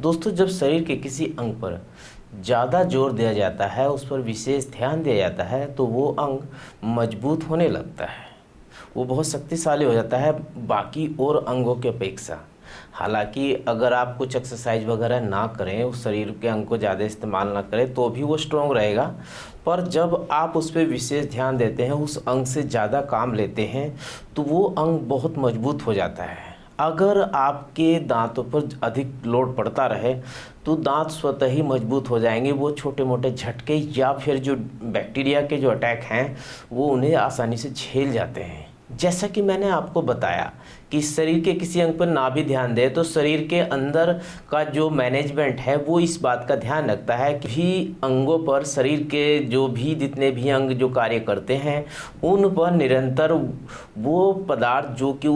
दोस्तों, जब शरीर के किसी अंग पर ज़्यादा जोर दिया जाता है, उस पर विशेष ध्यान दिया जाता है, तो वो अंग मजबूत होने लगता है। वो बहुत शक्तिशाली हो जाता है बाकी और अंगों की अपेक्षा। हालांकि अगर आप कुछ एक्सरसाइज वगैरह ना करें, उस शरीर के अंग को ज़्यादा इस्तेमाल ना करें, तो भी वो स्ट्रॉन्ग रहेगा। पर जब आप उस पर विशेष ध्यान देते हैं, उस अंग से ज़्यादा काम लेते हैं, तो वो अंग बहुत मजबूत हो जाता है। अगर आपके दांतों पर अधिक लोड पड़ता रहे, तो दांत स्वतः ही मजबूत हो जाएंगे। वो छोटे मोटे झटके या फिर जो बैक्टीरिया के जो अटैक हैं, वो उन्हें आसानी से झेल जाते हैं। जैसा कि मैंने आपको बताया कि शरीर के किसी अंग पर ना भी ध्यान दे, तो शरीर के अंदर का जो मैनेजमेंट है वो इस बात का ध्यान रखता है कि भी अंगों पर, शरीर के जो भी जितने भी अंग जो कार्य करते हैं, उन पर निरंतर वो पदार्थ जो कि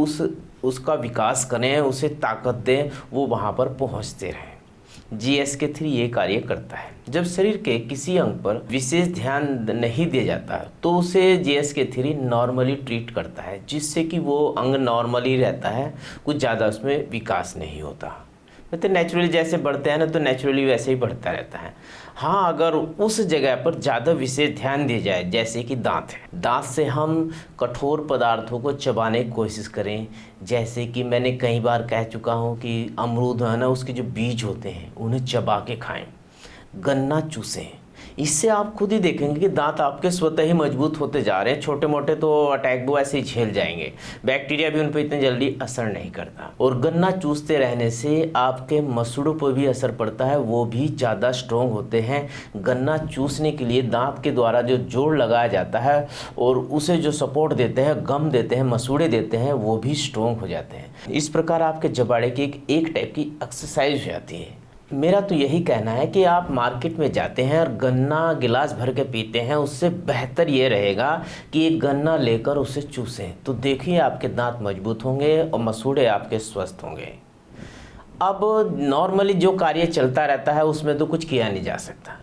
उसका विकास करें, उसे ताकत दें, वो वहाँ पर पहुँचते रहें। GSK3 ये कार्य करता है। जब शरीर के किसी अंग पर विशेष ध्यान नहीं दिया जाता, तो उसे GSK3 नॉर्मली ट्रीट करता है, जिससे कि वो अंग नॉर्मली रहता है, कुछ ज़्यादा उसमें विकास नहीं होता। तो नेचुरली जैसे बढ़ते हैं ना, तो नेचुरली वैसे ही बढ़ता रहता है। हाँ, अगर उस जगह पर ज़्यादा विशेष ध्यान दिया जाए, जैसे कि दांत है, दांत से हम कठोर पदार्थों को चबाने की कोशिश करें। जैसे कि मैंने कई बार कह चुका हूँ कि अमरूद है ना, उसके जो बीज होते हैं उन्हें चबा के खाएं, गन्ना चूसें। इससे आप खुद ही देखेंगे कि दांत आपके स्वतः ही मजबूत होते जा रहे हैं। छोटे मोटे तो अटैक वो ऐसे ही झेल जाएंगे, बैक्टीरिया भी उन पर इतनी जल्दी असर नहीं करता। और गन्ना चूसते रहने से आपके मसूड़ों पर भी असर पड़ता है, वो भी ज़्यादा स्ट्रॉन्ग होते हैं। गन्ना चूसने के लिए दांत के द्वारा जो जोड़ लगाया जाता है और उसे जो सपोर्ट देते हैं, गम देते हैं, मसूड़े देते हैं, वो भी स्ट्रॉन्ग हो जाते हैं। इस प्रकार आपके जबाड़े की एक टाइप की एक्सरसाइज हो जाती है। मेरा तो यही कहना है कि आप मार्केट में जाते हैं और गन्ना गिलास भर के पीते हैं, उससे बेहतर ये रहेगा कि एक गन्ना लेकर उसे चूसें। तो देखिए, आपके दांत मजबूत होंगे और मसूड़े आपके स्वस्थ होंगे। अब नॉर्मली जो कार्य चलता रहता है, उसमें तो कुछ किया नहीं जा सकता,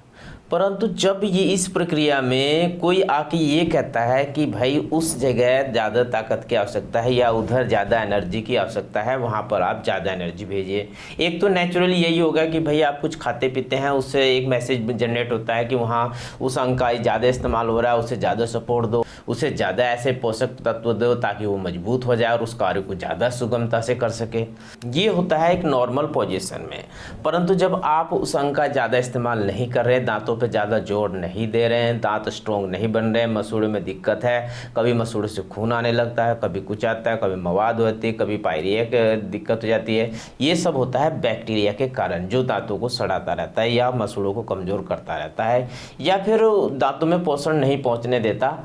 परंतु जब ये इस प्रक्रिया में कोई आके ये कहता है कि भाई उस जगह ज़्यादा ताकत की आवश्यकता है या उधर ज़्यादा एनर्जी की आवश्यकता है, वहाँ पर आप ज़्यादा एनर्जी भेजिए। एक तो नेचुरली यही होगा कि भाई आप कुछ खाते पीते हैं, उससे एक मैसेज जनरेट होता है कि वहाँ उस अंग का ज़्यादा इस्तेमाल हो रहा है, उसे ज़्यादा सपोर्ट दो, उसे ज़्यादा ऐसे पोषक तत्व दो ताकि वो मजबूत हो जाए और उस कार्य को ज़्यादा सुगमता से कर सके। ये होता है एक नॉर्मल पोजीशन में। परंतु जब आप उस अंग का ज़्यादा इस्तेमाल नहीं कर रहे, दांतों पे ज़्यादा जोर नहीं दे रहे हैं, दांत स्ट्रॉन्ग नहीं बन रहे हैं, मसूड़े में दिक्कत है, कभी मसूड़े से खून आने लगता है, कभी कुछ आता है, कभी मवाद होती है, कभी पायरिया की दिक्कत हो जाती है, ये सब होता है बैक्टीरिया के कारण, जो दांतों को सड़ाता रहता है या मसूड़ों को कमज़ोर करता रहता है, या फिर दांतों में पोषण नहीं पहुँचने देता।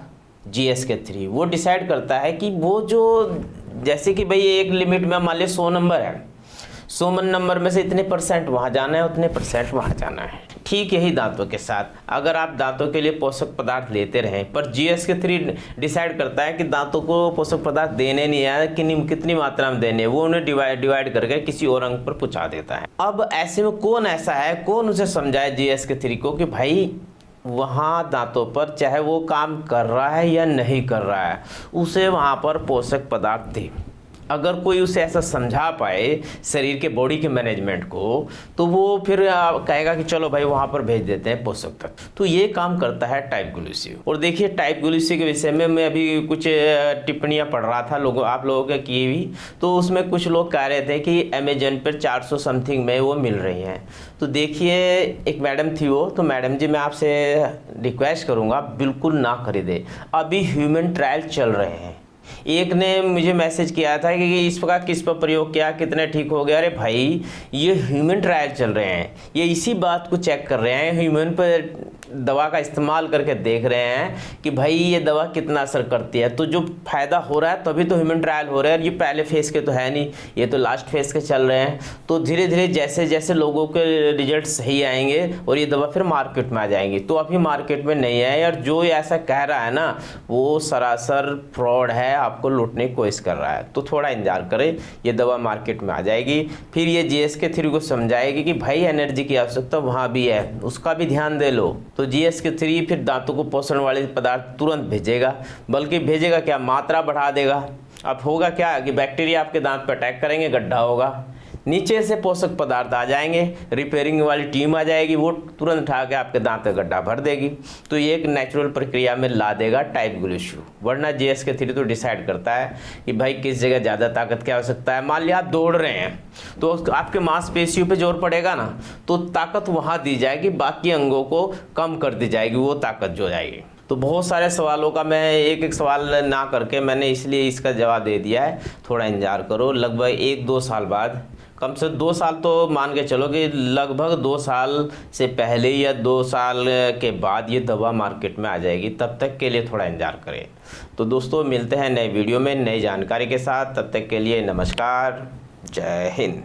GSK3 वो डिसाइड करता है कि वो जो, जैसे कि भाई एक लिमिट में मान लिया 100 नंबर है, 100 नंबर में से इतने % वहाँ जाना है, उतने % वहाँ जाना है। ठीक यही दांतों के साथ, अगर आप दांतों के लिए पोषक पदार्थ लेते रहें, पर GSK3 डिसाइड करता है कि दांतों को पोषक पदार्थ देने नहीं है, कितनी मात्रा में देने, वो उन्हें डिवाइड करके किसी और अंग पर पहुँचा देता है। अब ऐसे में कौन ऐसा है, कौन उसे समझाए GSK3 को कि भाई वहाँ दांतों पर चाहे वो काम कर रहा है या नहीं कर रहा है, उसे वहाँ पर पोषक पदार्थ दे। अगर कोई उसे ऐसा समझा पाए शरीर के बॉडी के मैनेजमेंट को, तो वो फिर कहेगा कि चलो भाई वहाँ पर भेज देते हैं पोषक तत्व। तो ये काम करता है टाइप ग्लूसिव। और देखिए, टाइप ग्लूसिव के विषय में मैं अभी कुछ टिप्पणियाँ पढ़ रहा था आप लोगों के की भी, तो उसमें कुछ लोग कह रहे थे कि अमेजन पर 400 समथिंग में वो मिल रही हैं। तो देखिए, एक मैडम थी वो, तो मैडम जी मैं आपसे रिक्वेस्ट करूँगा बिल्कुल ना खरीदे, अभी ह्यूमन ट्रायल चल रहे हैं। एक ने मुझे मैसेज किया था कि इसका किस पर प्रयोग किया, कितने ठीक हो गया। अरे भाई, ये ह्यूमन ट्रायल चल रहे हैं, ये इसी बात को चेक कर रहे हैं, ह्यूमन पर दवा का इस्तेमाल करके देख रहे हैं कि भाई ये दवा कितना असर करती है। तो जो फायदा हो रहा है तभी तो ह्यूमन ट्रायल हो रहा है, और ये पहले फेज़ के तो है नहीं, ये तो लास्ट फेज़ के चल रहे हैं। तो धीरे धीरे जैसे जैसे लोगों के रिजल्ट सही आएंगे और ये दवा फिर मार्केट में आ जाएंगी। तो अभी मार्केट में नहीं है, और जो ऐसा कह रहा है ना, वो सरासर फ्रॉड है, आपको लूटने की कोशिश कर रहा है। तो थोड़ा इंतजार करें, ये दवा मार्केट में आ जाएगी, फिर ये GSK3 को समझाएगी कि भाई एनर्जी की आवश्यकता वहाँ भी है, उसका भी ध्यान दे लो। तो GSK3 फिर दांतों को पोषण वाले पदार्थ तुरंत भेजेगा, बल्कि भेजेगा क्या, मात्रा बढ़ा देगा। अब होगा क्या कि बैक्टीरिया आपके दांत पर अटैक करेंगे, गड्ढा होगा, नीचे से पोषक पदार्थ आ जाएंगे, रिपेयरिंग वाली टीम आ जाएगी, वो तुरंत उठा के आपके दांत का गड्ढा भर देगी। तो ये एक नेचुरल प्रक्रिया में ला देगा टाइप ग्लूशू। वरना GSK-3 तो डिसाइड करता है कि भाई किस जगह ज़्यादा ताकत की आवश्यकता है। मान लिया आप दौड़ रहे हैं तो आपके मांसपेशियों पे जोर पड़ेगा ना, तो ताकत वहाँ दी जाएगी, बाकी अंगों को कम कर दी जाएगी, वो ताकत जो जाएगी। तो बहुत सारे सवालों का मैं एक एक सवाल ना करके मैंने इसलिए इसका जवाब दे दिया है। थोड़ा इंतजार करो, लगभग 1-2 साल बाद, कम से 2 साल तो मान के चलो कि लगभग 2 साल से पहले या 2 साल के बाद ये दवा मार्केट में आ जाएगी। तब तक के लिए थोड़ा इंतजार करें। तो दोस्तों मिलते हैं नए वीडियो में नई जानकारी के साथ। तब तक के लिए नमस्कार, जय हिंद।